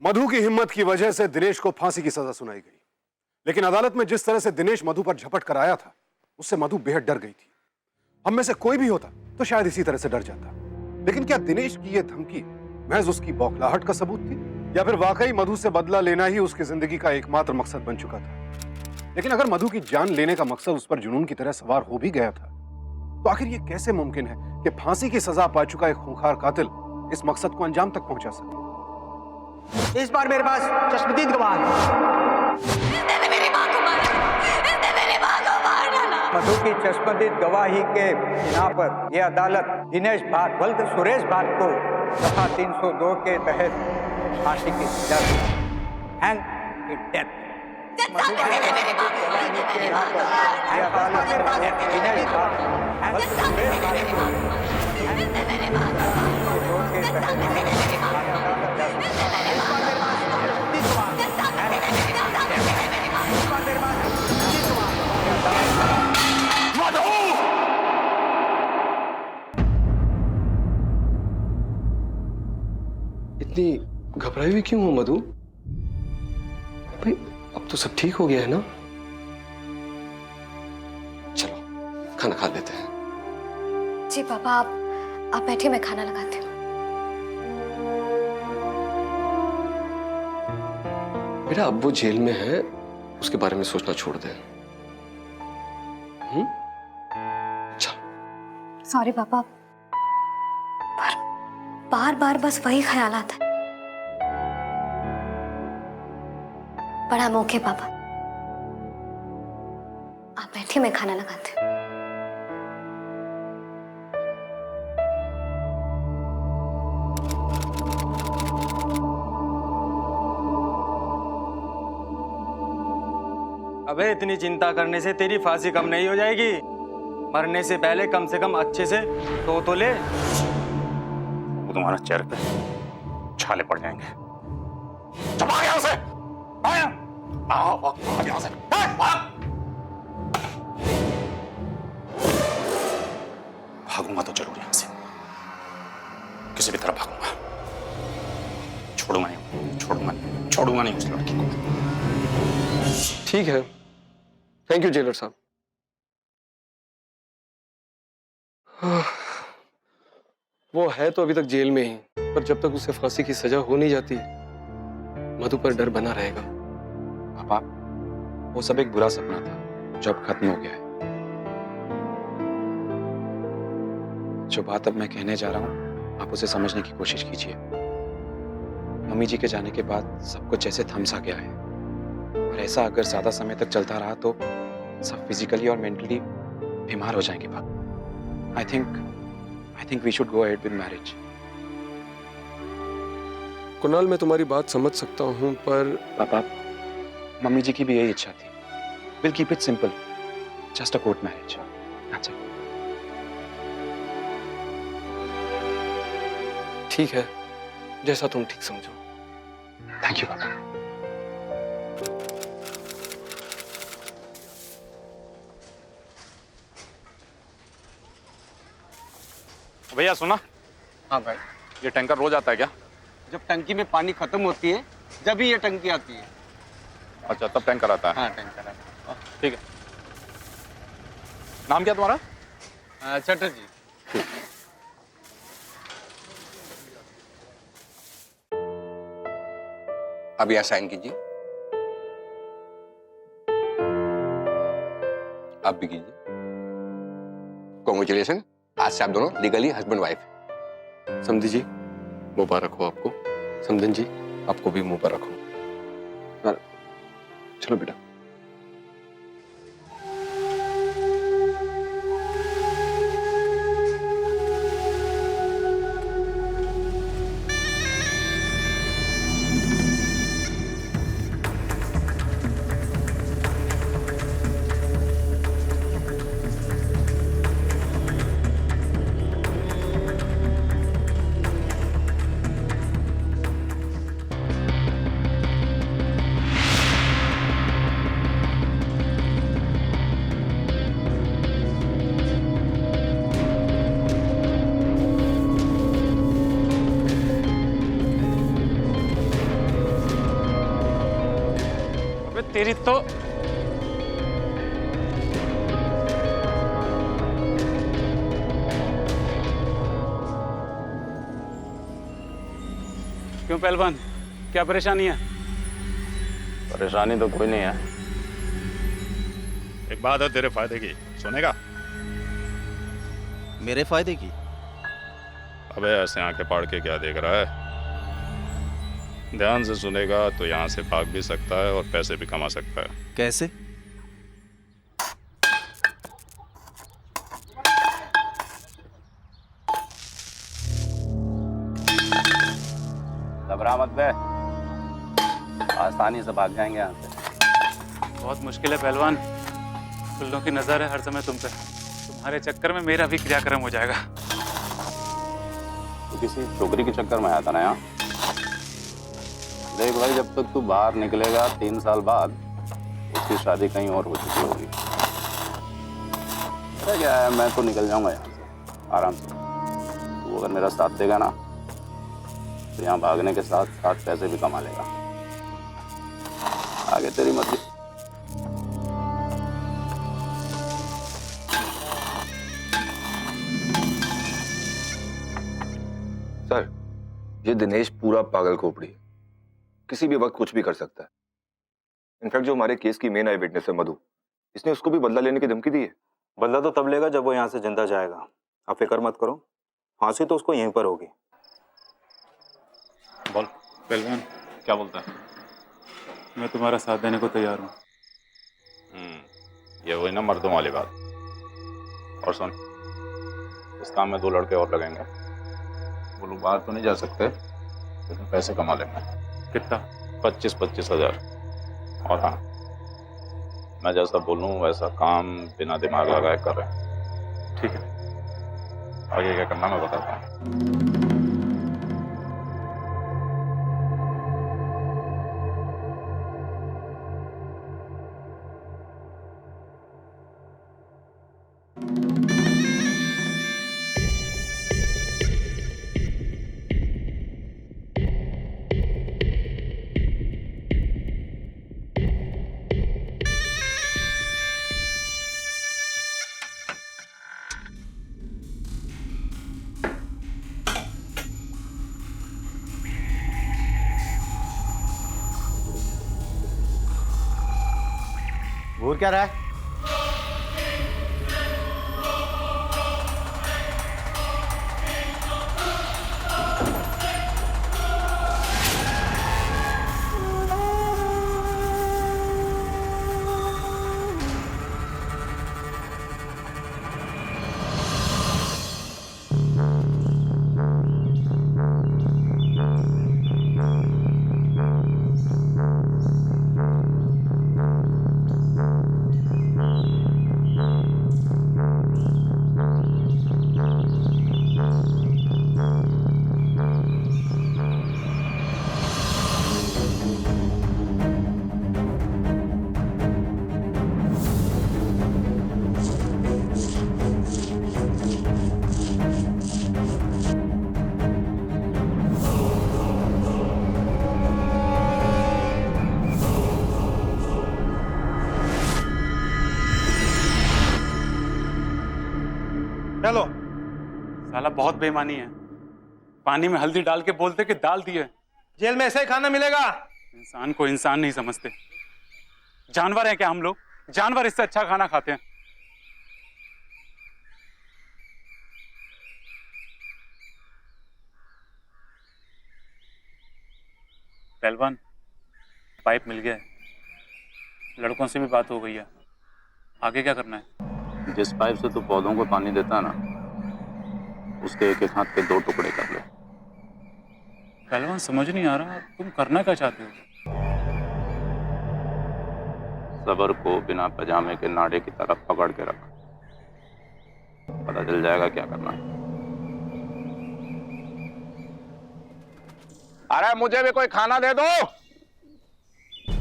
मधु की हिम्मत की वजह से दिनेश को फांसी की सजा सुनाई गई, लेकिन अदालत में जिस तरह से दिनेश मधु पर झपट कर आया था, उससे मधु बेहद डर गई थी। हम में से कोई भी होता तो शायद इसी तरह से डर जाता। लेकिन क्या दिनेश की यह धमकी महज उसकी बौखलाहट का सबूत थी, या फिर वाकई मधु से बदला लेना ही उसकी जिंदगी का एकमात्र मकसद बन चुका था? लेकिन अगर मधु की जान लेने का मकसद उस पर जुनून की तरह सवार हो भी गया था, तो आखिर यह कैसे मुमकिन है कि फांसी की सजा पा चुका एक खूंखार कातिल इस मकसद को अंजाम तक पहुंचा सके? इस बार मेरे पास चश्मदीद गवाह है। इसने मेरी मां को मारा, इसने मेरी मां को मार डाला। मधु की चश्मदीद गवाही के बिना पर यह अदालत दिनेश भाट बल्कि सुरेश भाट को दफा 302 के तहत फांसी की सजा दी। Hang it death. मधु की चश्मदीद गवाही के बिना पर यह अदालत दिनेश भाट बल्कि सुरेश भाट को इसने मेरी मां को मारा, 302 के तहत इतनी घबराई हुई क्यों हो मधु? भाई अब तो सब ठीक हो गया है ना? चलो खाना खा लेते हैं। जी पापा, आप बैठिए, मैं खाना लगाती हूँ। बेटा अब वो जेल में है, उसके बारे में सोचना छोड़ दे। चल। सॉरी पापा, पर बार बार बस वही ख्याल आता है। बड़ा मौके पापा, आप बैठिए, मैं खाना लगाती हूँ। अबे इतनी चिंता करने से तेरी फांसी कम नहीं हो जाएगी। मरने से पहले कम से कम अच्छे से सो तो ले। वो तुम्हारा चेहरे पे छाले पड़ जाएंगे। चल भाग यहाँ से, भाग यहाँ से, भागूंगा तो जरूर यहाँ से, किसी भी तरह भागूंगा। छोड़ूंगा नहीं उस लड़की को। ठीक है, थैंक यू जेलर साहब। वो है तो अभी तक जेल में ही, पर जब तक उसे फांसी की सजा हो नहीं जाती, मधु पर डर बना रहेगा। पापा, वो सब एक बुरा सपना था जो अब खत्म हो गया है। जो बात अब मैं कहने जा रहा हूं, आप उसे समझने की कोशिश कीजिए। मम्मी जी के जाने के बाद सब कुछ जैसे थम सा गया है, और ऐसा अगर ज्यादा समय तक चलता रहा तो सब फिजिकली और मेंटली बीमार हो जाएंगे। पापा, I think we should go ahead with marriage. Kunal, मैं तुम्हारी बात समझ सकता हूँ, पर पापा, मम्मी जी की भी यही इच्छा थी। Will keep it simple, just a court marriage. अच्छा, ठीक है, जैसा तुम ठीक समझो। थैंक यू पापा। भैया सुना? हाँ भाई, ये टैंकर रोज आता है क्या? जब टंकी में पानी खत्म होती है जब ही ये टंकी आती है। अच्छा, तब टैंकर आता है। हाँ, टैंकर है। ठीक है। नाम क्या तुम्हारा? चटर्जी। अब यहाँ साइन कीजिए। अब भी कीजिए। कॉन्ग्रेचुलेशन, आज से आप दोनों लीगली हस्बैंड वाइफ। समधी जी मुबारक हो आपको। समधन जी आपको भी मुबारक हो। चलो बेटा। तेरी तो क्यों पहलवान, क्या परेशानी है? परेशानी तो कोई नहीं है। एक बात है तेरे फायदे की, सुनेगा? मेरे फायदे की? अबे ऐसे आंखें फाड़ के क्या देख रहा है? ध्यान से सुनेगा तो यहाँ से भाग भी सकता है और पैसे भी कमा सकता है। कैसे? घबरा मत बे, आसानी से भाग जाएंगे यहाँ से। बहुत मुश्किल है पहलवान, कुल्लों की नजर है हर समय तुम पे। तुम्हारे चक्कर में मेरा भी क्रियाक्रम हो जाएगा। तो किसी छोकरी के चक्कर में आया था ना यहाँ? देख भाई, जब तक तू बाहर निकलेगा 3 साल बाद उसकी शादी कहीं और हो चुकी होगी। पता क्या है, मैं तो निकल जाऊंगा यहाँ से आराम से। तू अगर मेरा साथ देगा ना तो यहाँ भागने के साथ साथ पैसे भी कमा लेगा। आगे तेरी मर्जी। सर, ये दिनेश पूरा पागल खोपड़ी है, किसी भी वक्त कुछ भी कर सकता है। इनफैक्ट जो हमारे केस की मेन आई विटनेस है मधु, इसने उसको भी बदला लेने की धमकी दी है। बदला तो तब लेगा जब वो यहाँ से जिंदा जाएगा। आप फिक्र मत करो, फांसी तो उसको यहीं पर होगी। बोल पहलवान, क्या बोलता है? मैं तुम्हारा साथ देने को तैयार हूँ। ये वही ना मर्दों वाली बात। और सुन, इस काम में 2 लड़के और लगेंगे। वो लोग बाहर तो नहीं जा सकते लेकिन पैसे कमा लेंगे। कितना? 25-25 हजार। और हाँ, मैं जैसा बोलूँ वैसा काम बिना दिमाग लगाए कर रहे हैं। ठीक है, आगे क्या करना मैं बताता हूँ। घूर क्या रहा है? चलो। साला बहुत बेईमानी है, पानी में हल्दी डाल के बोलते कि डाल दिए। जेल में ऐसे ही खाना मिलेगा? इंसान को इंसान नहीं समझते। जानवर हैं क्या हम लोग? जानवर इससे अच्छा खाना खाते हैं। पहलवान, पाइप मिल गया है, लड़कों से भी बात हो गई है। आगे क्या करना है? जिस पाइप से तू पौधों को पानी देता है ना, उसके एक एक हाथ के 2 टुकड़े कर ले। पहलवान समझ नहीं आ रहा, तुम करना क्या चाहते हो? सबर को बिना पजामे के नाड़े की तरफ पकड़ के रख, पता चल जाएगा क्या करना है। अरे मुझे भी कोई खाना दे दो।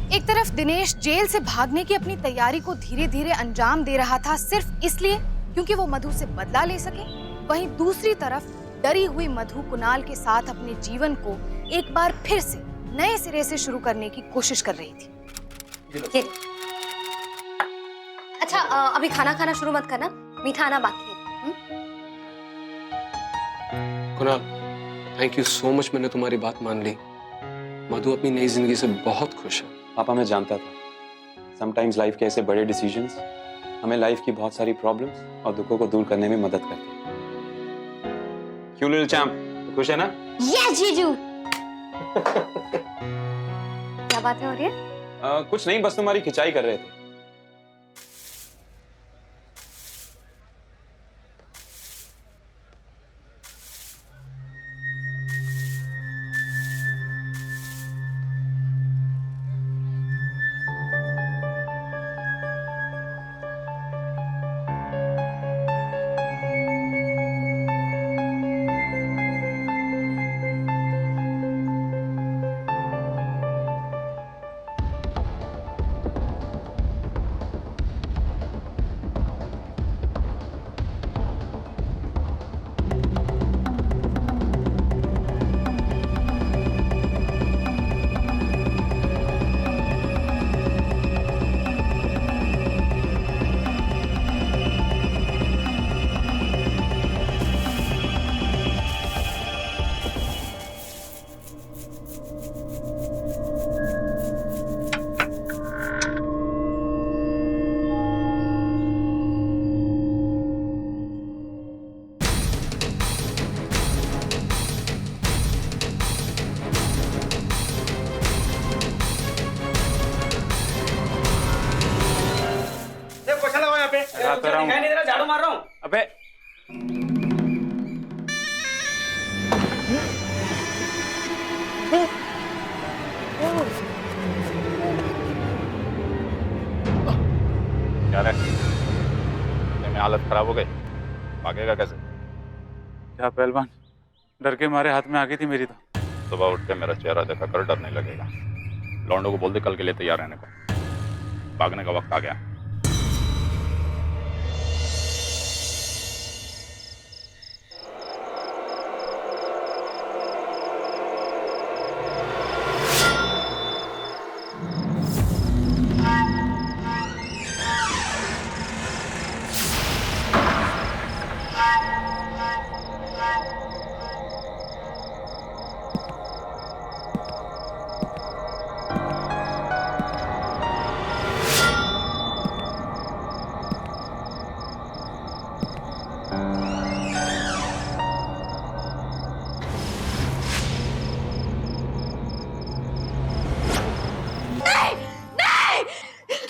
एक तरफ दिनेश जेल से भागने की अपनी तैयारी को धीरे धीरे अंजाम दे रहा था, सिर्फ इसलिए क्योंकि वो मधु से बदला ले सके। वहीं दूसरी तरफ डरी हुई मधु कुणाल के साथ अपने जीवन को एक बार फिर से नए सिरे से शुरू करने की कोशिश कर रही थी। ये ले। अच्छा अभी खाना खाना शुरू मत करना, मीठा आना बाकी है। Kunal, thank you so much, मैंने तुम्हारी बात मान ली। मधु अपनी नई जिंदगी से बहुत खुश है। पापा, मैं जानता था समटाइम्स लाइफ के ऐसे बड़े डिसीजंस हमें लाइफ की बहुत सारी प्रॉब्लम्स और दुखों को दूर करने में मदद करते हैं। क्यों लिटिल चैंप, खुश है ना? यस जीजू। क्या बातें हो रही है? कुछ नहीं, बस तुम्हारी खिंचाई कर रहे थे। दिखाई नहीं दे रहा, झाड़ू मार रहा हूँ। अबे क्या रे, में हालत खराब हो गई, भागेगा कैसे? क्या पहलवान, डर के मारे हाथ में आ गई थी मेरी। तो सुबह उठ के मेरा चेहरा देखा कर, डर नहीं लगेगा। लौंडों को बोल दे कल के लिए तैयार रहने को, भागने का वक्त आ गया।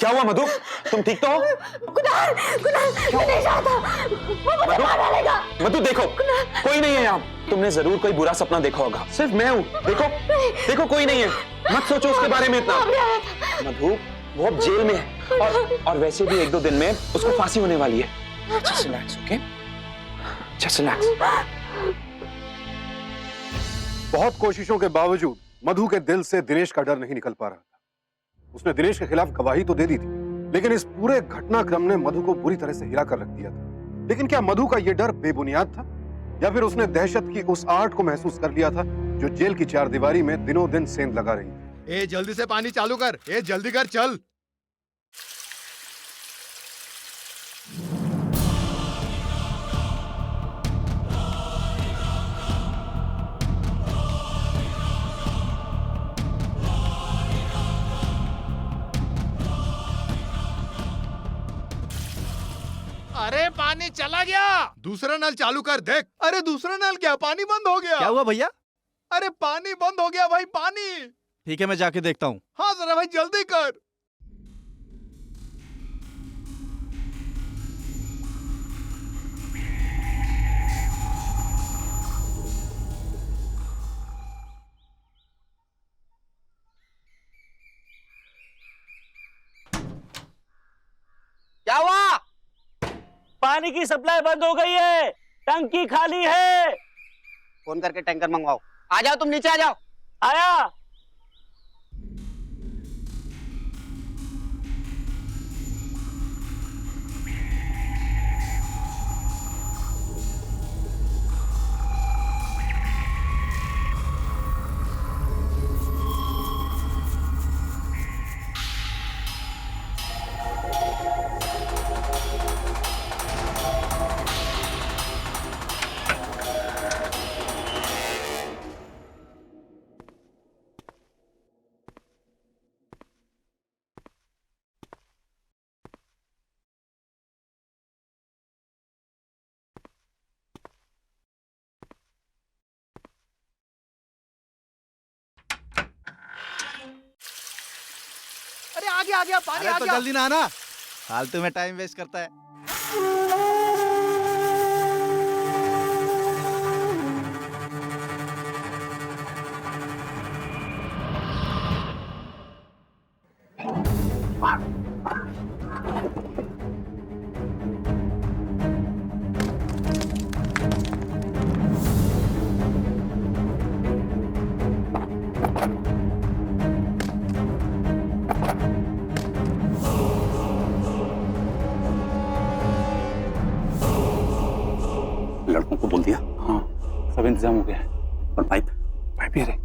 क्या हुआ मधु, तुम ठीक तो हो? कुणाल, नहीं चाहता, वो मुझे मार डालेगा। मधु देखो, कोई नहीं है यहाँ। तुमने जरूर कोई बुरा सपना देखा होगा, सिर्फ मैं हूँ। देखो कोई नहीं है, मत सोचो उसके बारे में इतना। मधु वो अब जेल में है और वैसे भी 1-2 दिन में उसको फांसी होने वाली है। Just relax, okay? Just relax. बहुत कोशिशों के बावजूद मधु के दिल से दिनेश का डर नहीं निकल पा रहा था। उसने दिनेश के खिलाफ गवाही तो दे दी थी, लेकिन इस पूरे घटनाक्रम ने मधु को बुरी तरह से हिला कर रख दिया था। लेकिन क्या मधु का यह डर बेबुनियाद था, या फिर उसने दहशत की उस आहट को महसूस कर लिया था जो जेल की चारदीवारी में दिनों दिन सेंध लगा रही थी? ए जल्दी से पानी चालू कर, ए जल्दी कर, चल। अरे पानी चला गया, दूसरा नल चालू कर देख। अरे दूसरा नल क्या, पानी बंद हो गया। क्या हुआ भैया? अरे पानी बंद हो गया भाई, पानी। ठीक है, मैं जाके देखता हूँ। हाँ जरा भाई जल्दी कर। क्या हुआ? पानी की सप्लाई बंद हो गई है, टंकी खाली है। फोन करके टैंकर मंगवाओ। आ जाओ, तुम नीचे आ जाओ। आया। अरे आ गया पानी अरे आ तो गया। जल्दी ना आना, फालतू में टाइम वेस्ट करता है। लड़कों को बोल दिया? हाँ, सब इंतजाम हो गया है। और पाइप ही रहे।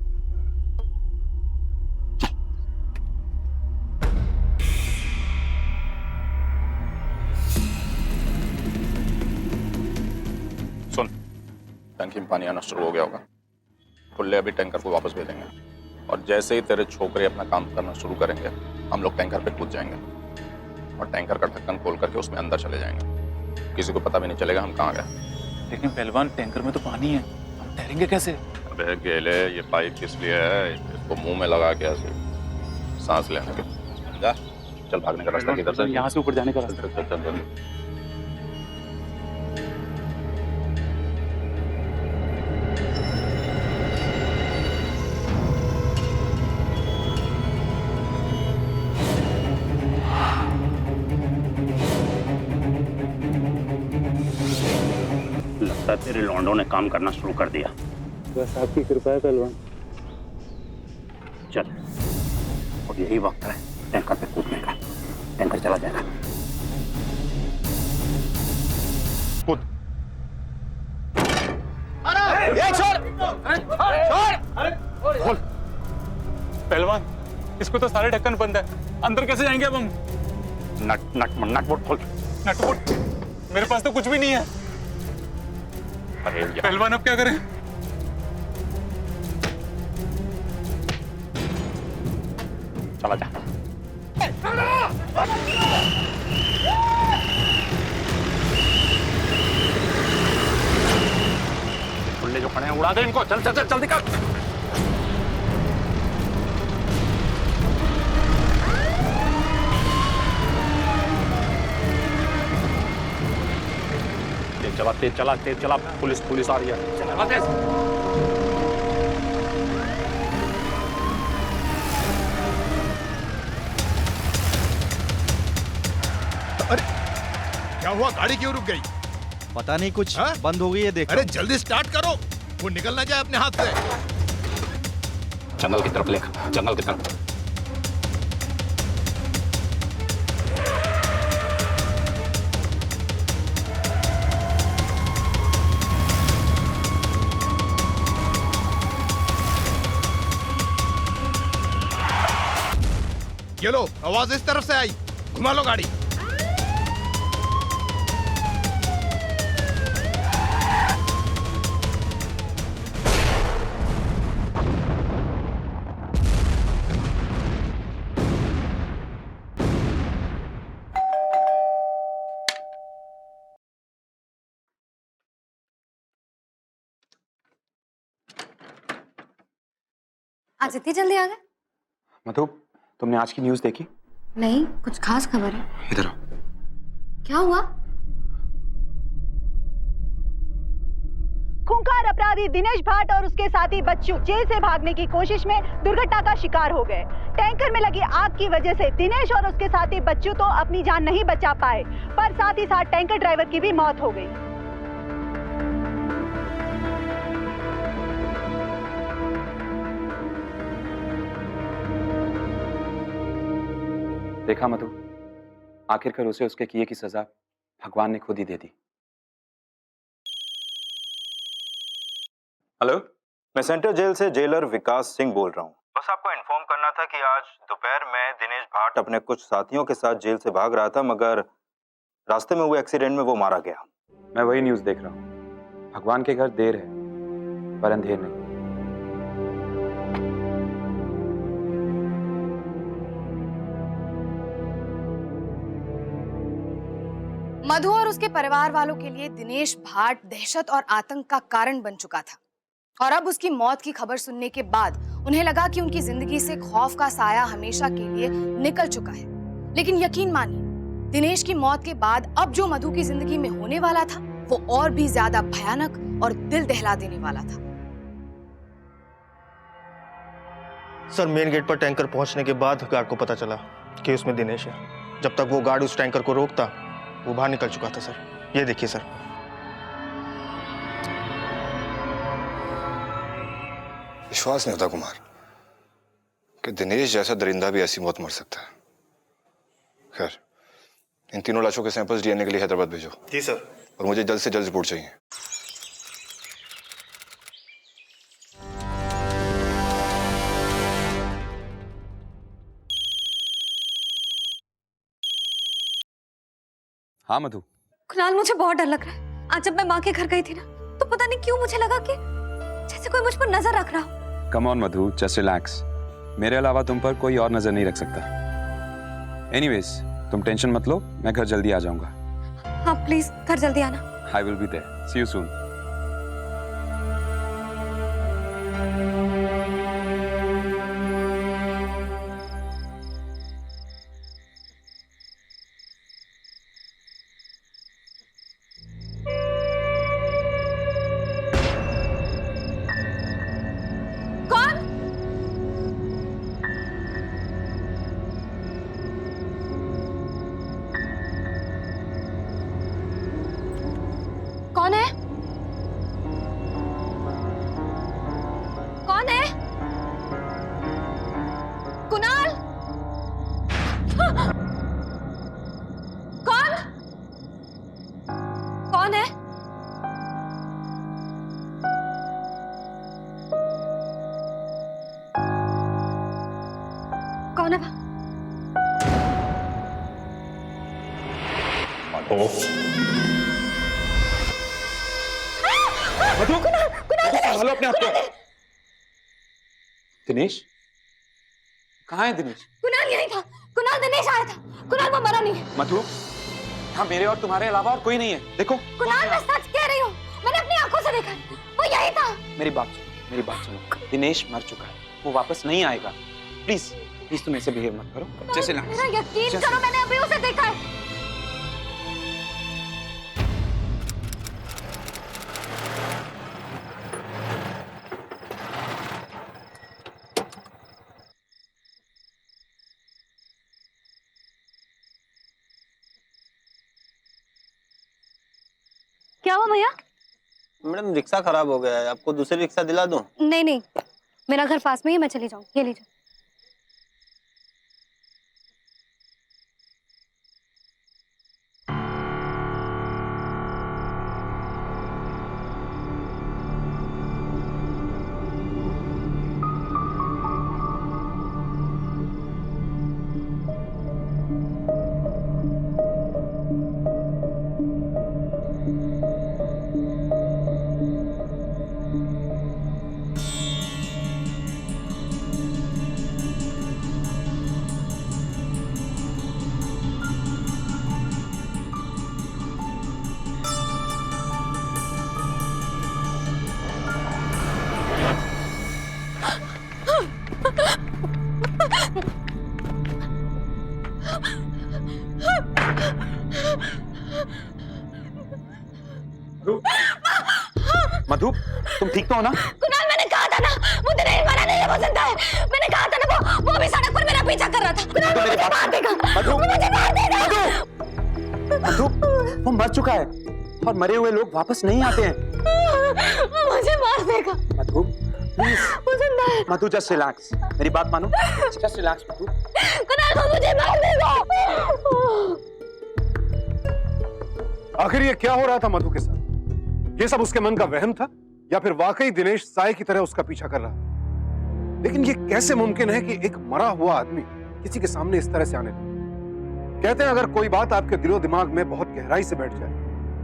सुन, टंकी में पानी आना शुरू हो गया होगा। खुले अभी टैंकर को वापस भेजेंगे और जैसे ही तेरे छोकरे अपना काम करना शुरू करेंगे हम लोग टैंकर पे कूद जाएंगे और टैंकर का ढक्कन खोल करके उसमें अंदर चले जाएंगे। किसी को पता भी नहीं चलेगा हम कहाँ गए। लेकिन पहलवान टैंकर में तो पानी है, हम तैरेंगे कैसे? अबे गेले, ये पाइप किस लिए है? इसको मुंह में लगा के ऐसे सांस लेने के। जा, चल भागने का रास्ता किधर से? यहाँ से ऊपर जाने का रास्ता। चल चल चल। लगता है तेरे लौंडों ने काम करना शुरू कर दिया। बस आपकी कृपा है पहलवान। चल, अब यही वक्त है टैंकर पे कूदने का। टैंकर चला जाएगा। कूद। खोल। पहलवान, इसको तो सारे ढक्कन बंद है, अंदर कैसे जाएंगे अब हम? नट बोल्ट खोल। Nut bolt? मेरे पास तो कुछ भी नहीं है। अरे पहलवान अब क्या करें? चला जा। खुले जो खड़े हैं उड़ा दे इनको। चल चल चल जल्दी कर। तेज चला। पुलिस आ रही है। चला तेज। अरे क्या हुआ, गाड़ी क्यों रुक गई? पता नहीं, कुछ हाँ? बंद हो गई है, देखो। अरे जल्दी स्टार्ट करो, वो निकल ना जाए अपने हाथ से। जंगल की तरफ लेकर, जंगल की तरफ। ये लो, आवाज इस तरफ से आई। घुमा लो गाड़ी। आज इतनी जल्दी आ गए? मधु, तुमने आज की न्यूज़ देखी? नहीं, कुछ खास खबर है? इधर आओ। क्या हुआ? खूंखार अपराधी दिनेश भाट और उसके साथी बच्चू जेल से भागने की कोशिश में दुर्घटना का शिकार हो गए। टैंकर में लगी आग की वजह से दिनेश और उसके साथी बच्चू तो अपनी जान नहीं बचा पाए, पर साथ ही साथ टैंकर ड्राइवर की भी मौत हो गई। देखा मधु, आखिरकार उसे उसके किए की सजा भगवान ने खुद ही दे दी। हेलो, मैं सेंट्रल जेल से जेलर विकास सिंह बोल रहा हूँ। बस आपको इन्फॉर्म करना था कि आज दोपहर में दिनेश भाट अपने कुछ साथियों के साथ जेल से भाग रहा था, मगर रास्ते में हुए एक्सीडेंट में वो मारा गया। मैं वही न्यूज़ देख रहा हूँ। भगवान के घर देर है पर अंधेर नहीं। मधु और उसके परिवार वालों के लिए दिनेश भाट दहशत और आतंक का कारण बन चुका था, और अब उसकी मौत की खबर सुनने के बाद उन्हें लगा कि उनकी जिंदगी से खौफ का साया हमेशा के लिए निकल चुका है। लेकिन यकीन मानिए, दिनेश की मौत के बाद अब जो मधु की जिंदगी में होने वाला था वो और भी ज्यादा भयानक और दिल दहला देने वाला था। सर, मेन गेट पर टैंकर पहुंचने के बाद गार्ड को पता चला कि उसमें दिनेश है। जब तक वो गार्ड उस टैंकर को रोकता, वो बाहर निकल चुका था सर। ये देखिए सर। विश्वास नहीं होता कुमार कि दिनेश जैसा दरिंदा भी ऐसी मौत मर सकता है। खैर, इन तीनों लाशों के सैंपल्स डीएनए के लिए हैदराबाद भेजो। जी सर। और मुझे जल्द से जल्द रिपोर्ट चाहिए। हाँ मधु। कुणाल, मुझे बहुत डर लग रहा है। आज जब मैं माँ के घर गई थी ना, तो पता नहीं क्यों मुझे लगा कि जैसे कोई मुझ पर नजर रख रहा हो। Come on Madhu, just relax. मेरे अलावा तुम पर कोई और नजर नहीं रख सकता। एनीवेज, तुम टेंशन मत लो, मैं घर जल्दी आ जाऊंगा। हाँ प्लीज, घर जल्दी आना। I will be there. See you soon. कौन है? कौन है? कुणाल? कौन? कौन है? कौन है? मधु, संभालो अपने आप को। दिनेश? कहाँ है दिनेश? कुणाल यही था। कुणाल, दिनेश आया था। कुणाल, वो मरा नहीं है। मधु, हाँ मेरे और तुम्हारे अलावा और कोई नहीं है। देखो कुणाल, मैं सच कह रही हूँ, मैंने अपनी आंखों से देखा है। वो यही था। मेरी बात सुनो। दिनेश मर चुका है, वो वापस नहीं आएगा। प्लीज प्लीज तुम ऐसे बिहेव मत करो। जैसे मेरा यकीन करो, मैंने अभी उसे देखा है। क्या हुआ भैया? मैडम, रिक्शा खराब हो गया है, आपको दूसरी रिक्शा दिला दूं? नहीं नहीं, मेरा घर पास में ही, मैं चली जाऊँ। ये लीजिए। मधु, तुम ठीक तो हो ना? कुणाल, मैंने कहा था ना, वो दिनेश मरा नहीं है, वो जिंदा है। मैंने कहा था ना, वो भी सड़क पर मेरा पीछा कर रहा था। कुणाल, वो मुझे मार देगा। मधु, मुझे मार देगा। मधु, वो मर चुका है और मरे हुए लोग वापस नहीं आते हैं। वो मुझे मार देगा। मधु प्लीज। वो जिंदा है। मधु जस्ट रिलैक्स, मेरी बात मानो। जस्ट रिलैक्स मधु। कुणाल, वो मुझे मार देगा। आखिर ये क्या हो रहा था मधु के साथ? ये सब उसके मन का वहम था या फिर वाकई दिनेश साय की तरह उसका पीछा कर रहा था? लेकिन ये कैसे मुमकिन है कि एक मरा हुआ आदमी किसी के सामने इस तरह से आने लगे? कहते हैं अगर कोई बात आपके दिलो दिमाग में बहुत गहराई से बैठ जाए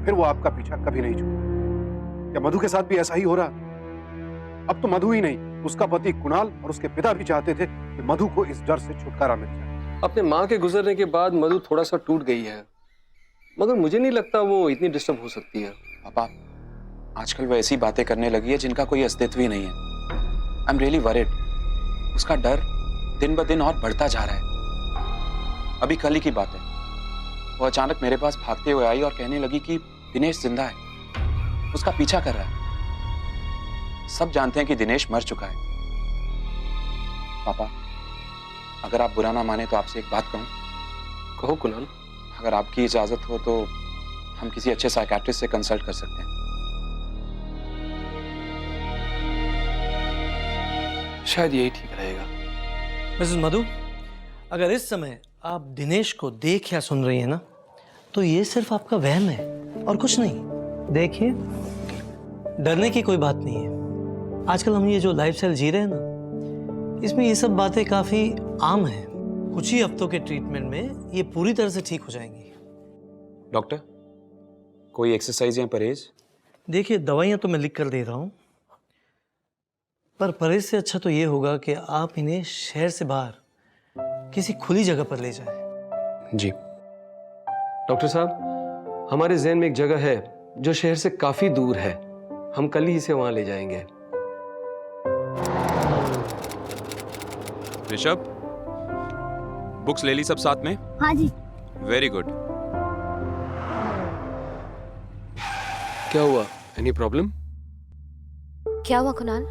फिर वो आपका पीछा कभी नहीं छूटे। क्या मधु के साथ भी ऐसा ही हो रहा? अब तो मधु ही नहीं, उसका पति कुणाल और उसके पिता भी चाहते थे कि मधु को इस डर से छुटकारा मिल जाए। अपने माँ के गुजरने के बाद मधु थोड़ा सा टूट गई है, मगर मुझे नहीं लगता वो इतनी डिस्टर्ब हो सकती है। पापा, आजकल वो ऐसी बातें करने लगी है जिनका कोई अस्तित्व ही नहीं है। I am really worried. उसका डर दिन ब दिन और बढ़ता जा रहा है। अभी कल ही की बात है, वो अचानक मेरे पास भागते हुए आई और कहने लगी कि दिनेश जिंदा है, उसका पीछा कर रहा है। सब जानते हैं कि दिनेश मर चुका है। पापा, अगर आप बुरा ना माने तो आपसे एक बात कहूं। कहो कुणाल। अगर आपकी इजाजत हो तो हम किसी अच्छे साइकियाट्रिस्ट से कंसल्ट कर सकते हैं। शायद यही ठीक रहेगा। मिसेस मधु, अगर इस समय आप दिनेश को देख या सुन रही हैं ना, तो ये सिर्फ आपका वहम है और कुछ नहीं। देखिए, डरने की कोई बात नहीं है। आजकल हम ये जो लाइफस्टाइल जी रहे हैं ना, इसमें ये सब बातें काफी आम हैं। कुछ ही हफ्तों के ट्रीटमेंट में ये पूरी तरह से ठीक हो जाएंगी। डॉक्टर, कोई एक्सरसाइज या परहेज? देखिए, दवाइयाँ तो मैं लिख कर दे रहा हूँ, पर परहेज से अच्छा तो ये होगा कि आप इन्हें शहर से बाहर किसी खुली जगह पर ले जाएं। जी डॉक्टर साहब, हमारे ज़हन में एक जगह है जो शहर से काफी दूर है। हम कल ही इसे वहां ले जाएंगे। ऋषभ, बुक्स ले ली सब साथ में? हाँ जी। Very good. क्या हुआ? Any problem? क्या हुआ कुणाल?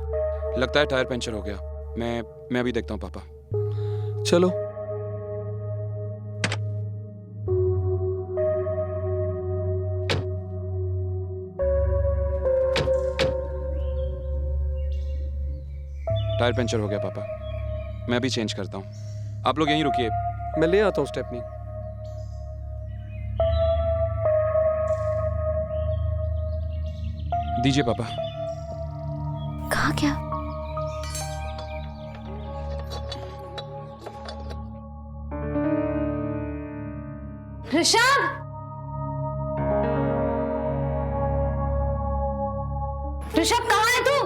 लगता है टायर पंचर हो गया। मैं अभी देखता हूँ पापा। चलो। टायर पंचर हो गया पापा, मैं अभी चेंज करता हूँ। आप लोग यहीं रुकिए, मैं ले आता हूँ स्टेपनी। दीजिए पापा। कहा क्या? ऋषभ! ऋषभ कहाँ है तू?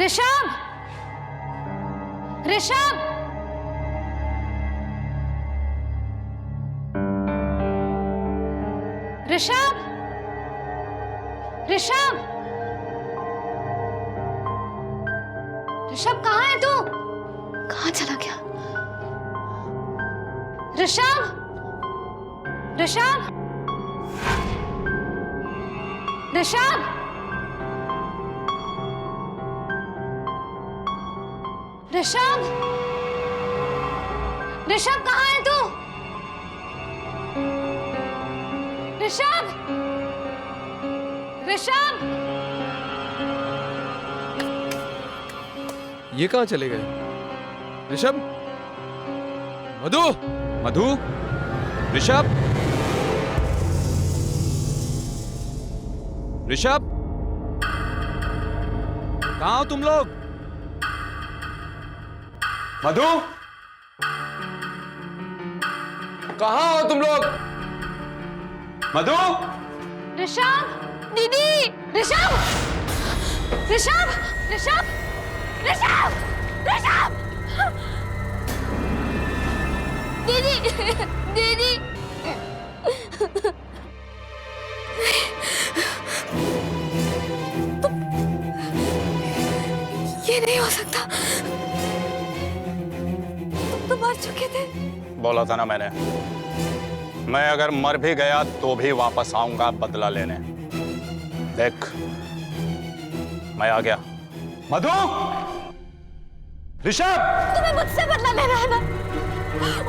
ऋषभ! ऋषभ! ऋषभ! ऋषभ! ऋषभ कहाँ है तू? कहाँ चला गया? ऋषभ! ऋषभ! ऋषभ! ऋषभ! ऋषभ कहाँ है तू? ऋषभ! ऋषभ! ये कहाँ चले गए? ऋषभ? मधु! मधु! ऋषभ! ऋषभ! कहाँ हो तुम लोग? मधु! कहाँ हो तुम लोग? मधु! ऋषभ! दीदी! ऋषभ! ऋषभ! ऋषभ! ऋषभ! ऋषभ! दीदी! दीदी! ये नहीं हो सकता। तुम तो मर चुके थे। बोला था ना मैंने, मैं अगर मर भी गया तो भी वापस आऊंगा बदला लेने। देख, मैं आ गया। मधु! ऋषभ! तुम्हें मुझसे बदला लेना है ना?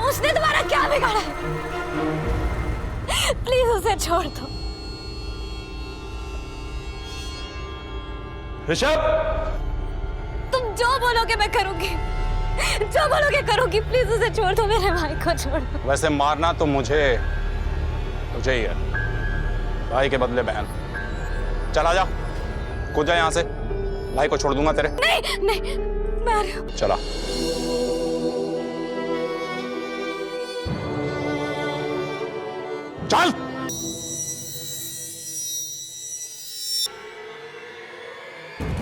उसने तुम्हारा क्या बिगाड़ा है? प्लीज उसे छोड़ दो। ऋषभ! तुम जो बोलोगे मैं करूंगी, जो बोलोगे करूंगी। प्लीज उसे छोड़ दो, मेरे भाई को छोड़ दो। वैसे मारना तो तुझे ही है, भाई के बदले बहन। चला जा, कूद जा यहाँ से, भाई को छोड़ दूंगा तेरे। नहीं नहीं, मैं आ रही हूँ। चला। चल।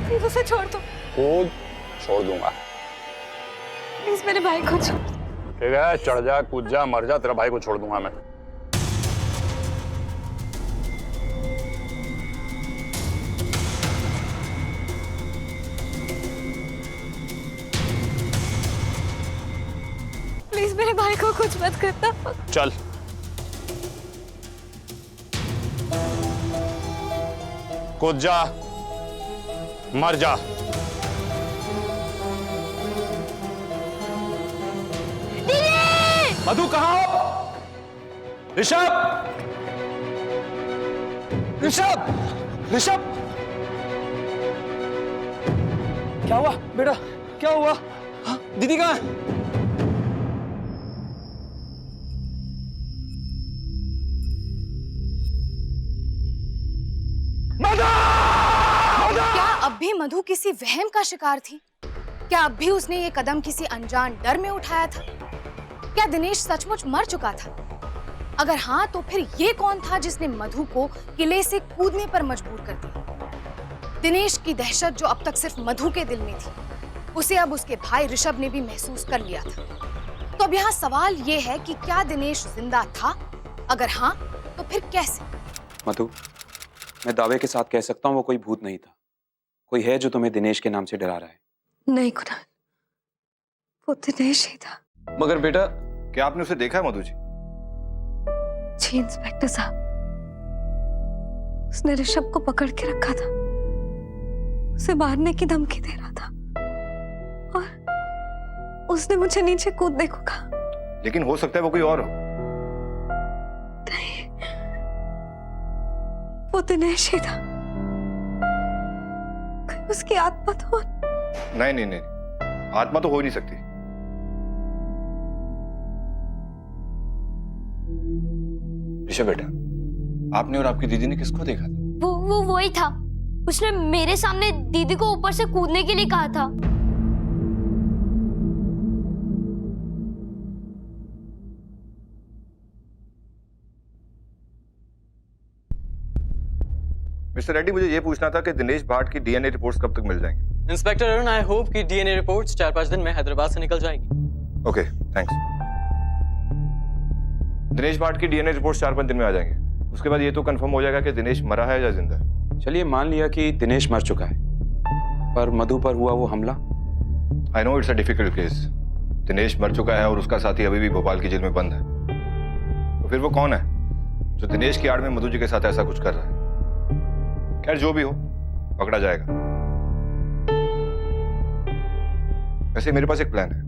प्लीज उसे छोड़ दो। कूद, छोड़ दूंगा। प्लीज मेरे भाई को छोड़ दो। ठीक है, चढ़ जा, कूद जा, मर जा, तेरा भाई को छोड़ दूंगा मैं। भाई को कुछ मत करना। चल कूद जा, मर जा। मधु कहाँ हो? ऋषभ, ऋषभ, ऋषभ, क्या हुआ बेटा, क्या हुआ? हाँ, दीदी कहाँ है? क्या अब भी मधु किसी वहम का शिकार थी? क्या अब भी उसने ये कदम किसी अनजान डर में उठाया था? क्या दिनेश सचमुच मर चुका था? अगर हाँ, तो फिर ये कौन था जिसने मधु को किले से कूदने पर मजबूर कर दिया? दिनेश की दहशत जो अब तक सिर्फ मधु के दिल में थी, उसे अब उसके भाई ऋषभ ने भी महसूस कर लिया था। तो अब यहाँ सवाल ये है कि क्या दिनेश जिंदा था? अगर हाँ, तो फिर कैसे? मधु, मैं दावे के साथ कह सकता हूँ वो कोई भूत नहीं था। कोई है जो तुम्हें दिनेश के नाम से डरा रहा है। नहीं कुणाल, वो दिनेश ही था। मगर बेटा, क्या आपने उसे देखा है मधु जी? जी इंस्पेक्टर साहब, उसने ऋषभ को पकड़ के रखा था, उसे मारने की धमकी दे रहा था और उसने मुझे नीचे कूदने को कहा। लेकिन हो सकता है वो कोई और हो। नहीं, वो दिनेश ही था। कहीं उसकी आत्मा तो नहीं नहीं नहीं, आत्मा तो हो ही नहीं सकती। ऋषभ बेटा, आपने और आपकी दीदी ने किसको देखा था? वो ही था। उसने मेरे सामने दीदी को ऊपर से कूदने के लिए कहा था। मिस्टर रेड्डी, मुझे ये पूछना था कि दिनेश भाट की डीएनए रिपोर्ट्स कब तक मिल जाएंगी? इंस्पेक्टर अरुण, आई होप कि डीएनए रिपोर्ट्स 4-5 दिन में हैदराबाद से निकल जाएगी। Okay, thanks. दिनेश भाट की डीएनए रिपोर्ट्स 4-5 दिन में आ जाएंगे। उसके बाद ये तो कंफर्म हो जाएगा कि दिनेश मरा है या जिंदा है। चलिए मान लिया कि दिनेश मर चुका है, पर मधु पर हुआ वो हमला। I know it's a difficult case. Dinesh मर चुका है और उसका साथी अभी भी भोपाल की जेल में बंद है। तो फिर वो कौन है जो दिनेश की आड़ में मधु जी के साथ ऐसा कुछ कर रहा है? खैर जो भी हो, पकड़ा जाएगा। वैसे मेरे पास एक प्लान है।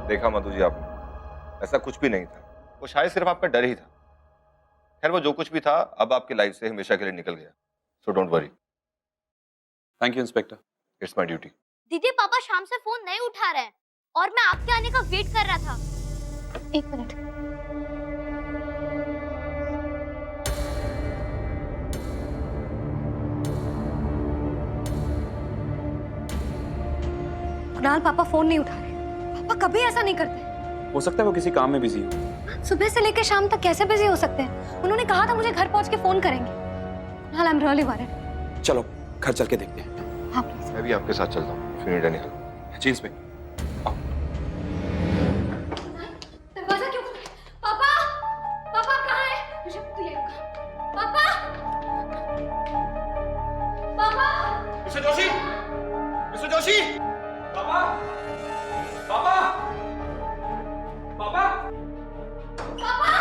देखा मधु जी, आपने ऐसा कुछ भी नहीं था। वो शायद सिर्फ आपका डर ही था। खैर वो जो कुछ भी था अब आपकी लाइफ से हमेशा के लिए निकल गया। So don't worry. Thank you inspector, it's my duty. दीदी, पापा शाम से फोन नहीं उठा रहे हैं और मैं आपके आने का वेट कर रहा था। एक मिनट। कुणाल, पापा फोन नहीं उठा रहे। पापा कभी ऐसा नहीं करते। हो सकता है वो किसी काम में बिजी हो। सुबह से लेकर शाम तक कैसे बिजी हो सकते हैं? उन्होंने कहा था मुझे घर पहुंच के फोन करेंगे। Kunal, I am really worried. चलो घर चल के देखते हैं। हाँ प्लीज। मैं भी आपके साथ चलता हूँ। फिर नीड निकल। जी इंस्पेक्टर। दरवाजा क्यों? पापा, पापा कहाँ है? ऋषभ, तू ये रुका। पापा, पापा। मिस्टर जोशी, मिस्टर जोशी, पापा, पापा, पापा, पापा,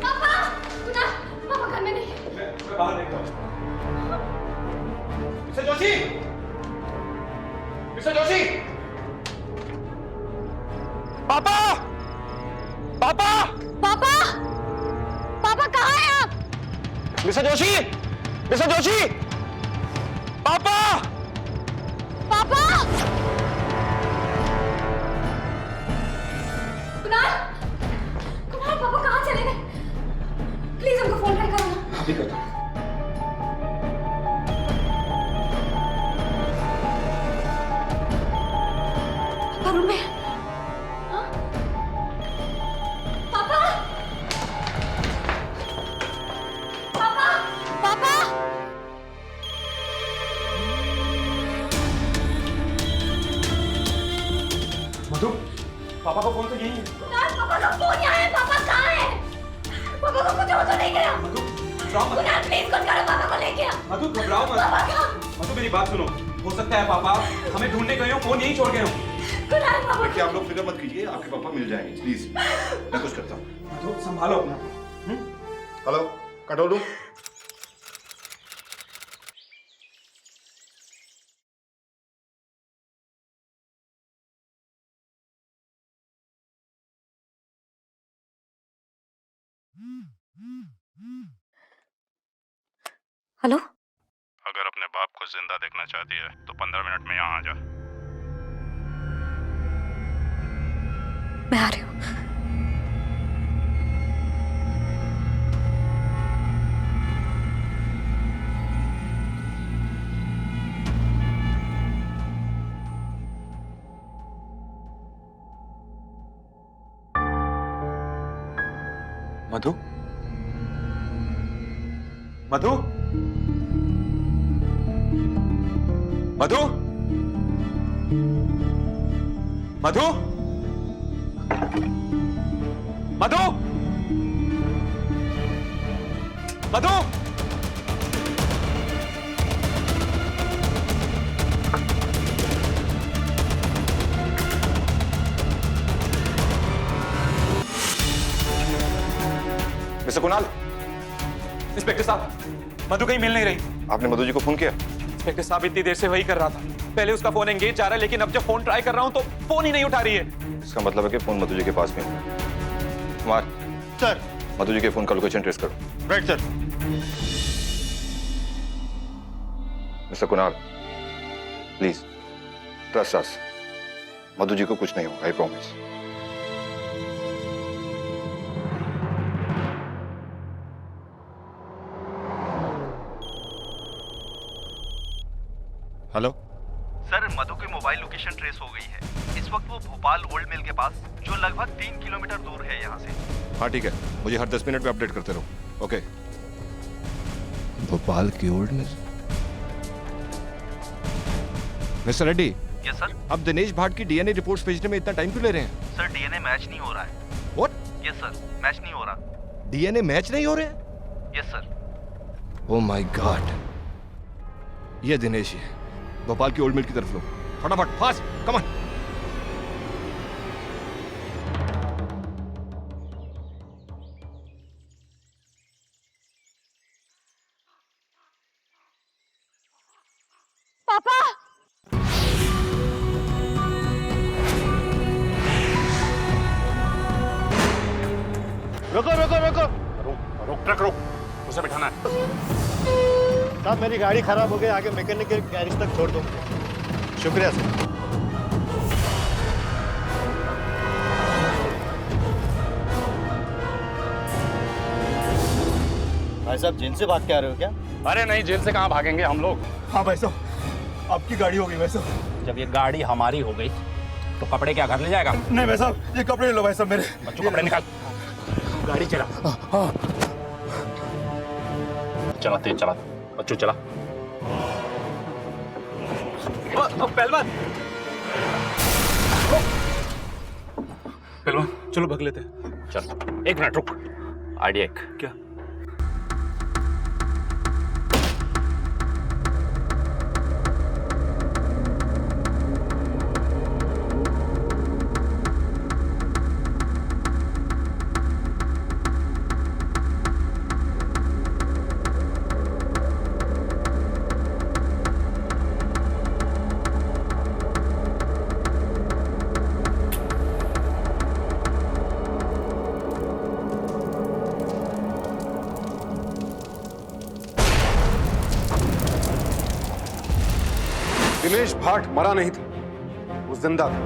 पापा, कुणाल, पापा घर में नहीं है। मैं बाहर देखता हूँ। मिस्टर जोशी, मिस्टर जोशी, पापा, पापा, पापा, पापा कहाँ हैं आप? मिस्टर जोशी, मिस्टर जोशी, पापा, पापा! कुणाल! कुणाल, पापा कहाँ चले गए? प्लीज हमको फोन ट्राई करो ना। अभी करता हूँ। पापा रूम में। हाँ? पापा! पापा! पापा! मधु, पापा का फोन तो यही है। कुणाल, पापा का फोन यहाँ है। पापा कहाँ है? पापा को कुछ हो तो नहीं गया? कुणाल प्लीज कुछ करो, पापा को लेके आओ। मधु घबराओ मत। पापा कहाँ? मधु मेरी बात सुनो, हो सकता है पापा हमें ढूंढने गए हो, फोन यहीं छोड़ गए हो। कुणाल, पापा देखिए आप लोग फिक्र मत कीजिए, आपके पापा मिल जाएंगे, प्लीज मैं कुछ करता हूँ। मधु संभालो अपना। Hello, control room. हेलो? अगर अपने बाप को जिंदा देखना चाहती है तो 15 मिनट में यहाँ आ जा। मैं आ रही हूँ। मधु? मधु? मधु? मधु? मधु? मधु? मिस्टर कुणाल। इंस्पेक्टर साहब, मधु कहीं मिल नहीं रही। आपने मधु जी को फोन किया? इंस्पेक्टर साहब इतनी देर से वही कर रहा था। पहले उसका फोन एंगेज जा रहा है, लेकिन अब जब फोन ट्राई कर रहा हूं तो फोन ही नहीं उठा रही है। इसका मतलब है कि फोन मधु जी के पास में है। कुमार सर, मधु जी के फोन का लोकेशन ट्रेस करो। Right sir. Mister Kunal, please trust us. Madhu ji को कुछ नहीं होगा, I promise. Hello sir, Madhu की मोबाइल लोकेशन ट्रेस हो गई है। इस वक्त वो भोपाल ओल्ड मिल के पास, जो लगभग 3 किलोमीटर दूर है यहाँ से। हाँ ठीक है, मुझे हर 10 मिनट में अपडेट करते रहो। ओके। भोपाल की old mill. Mister Reddy. Yes sir. अब दिनेश भाट की डीएनए रिपोर्ट्स भेजने में इतना टाइम क्यों ले रहे हैं? सर, डीएनए मैच नहीं हो रहा है। व्हाट? यस सर, मैच नहीं हो रहा। डीएनए मैच नहीं हो रहे हैं? Yes sir. Oh my God, ये दिनेश ही है। भोपाल की ओल्ड मिल की तरफ लो, फटाफट, फास्ट, कम ऑन। पापा! रुको रुको रुको। रोक ट्रक रोक, उसे बिठाना है। साहब मेरी गाड़ी खराब हो गई, आगे मैकेनिक के गैरेज तक छोड़ दो। शुक्रिया सर। भाई साहब, जेल से भाग के आ रहे हो क्या? अरे नहीं, जेल से कहाँ भागेंगे हम लोग। हाँ भाई साहब, आपकी गाड़ी हो गई भाई साहब। जब ये गाड़ी हमारी हो गई तो कपड़े क्या घर ले जाएगा? नहीं भाई साहब, ये कपड़े ले लो भाई साहब मेरे। बच्चों कपड़े निकाल। गाड़ी चला। चला तेज चला, बच्चों चला। पहलवान, पहलवान चलो भाग लेते हैं। चल 1 मिनट रुक। आइडिया एक। क्या? दिनेश भाट मरा नहीं था, वो जिंदा था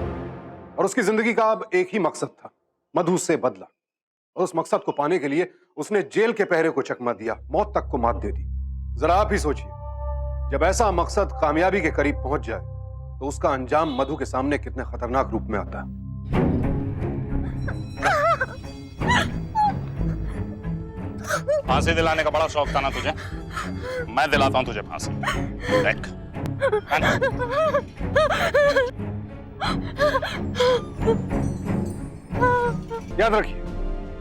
और उसकी जिंदगी का अब एक ही मकसद था, मधु से बदला। और उस मकसद को पाने के लिए उसने जेल के पहरे को चकमा दिया, मौत तक को मात दे दी। जरा आप ही सोचिए, जब ऐसा मकसद कामयाबी के करीब पहुंच जाए तो उसका अंजाम मधु के सामने कितने खतरनाक रूप में आता है। फांसी दिलाने का बड़ा शौक था ना तुझे? मैं दिलाता हूं तुझे फांसी। देख। याद रखिए,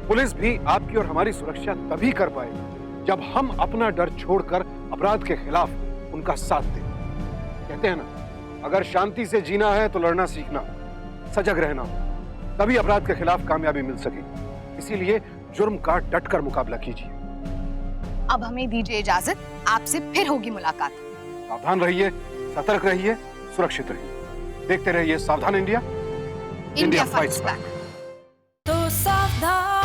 पुलिस भी आपकी और हमारी सुरक्षा तभी कर पाएगी जब हम अपना डर छोड़कर अपराध के खिलाफ उनका साथ दें। कहते हैं ना, अगर शांति से जीना है तो लड़ना सीखना, सजग रहना, तभी अपराध के खिलाफ कामयाबी मिल सकेगी। इसीलिए जुर्म का डटकर मुकाबला कीजिए। अब हमें दीजिए इजाजत, आपसे फिर होगी मुलाकात। सावधान रहिए, सतर्क रहिए, सुरक्षित रहिए। देखते रहिए सावधान इंडिया, इंडिया फाइट्स बैक। तो सावधान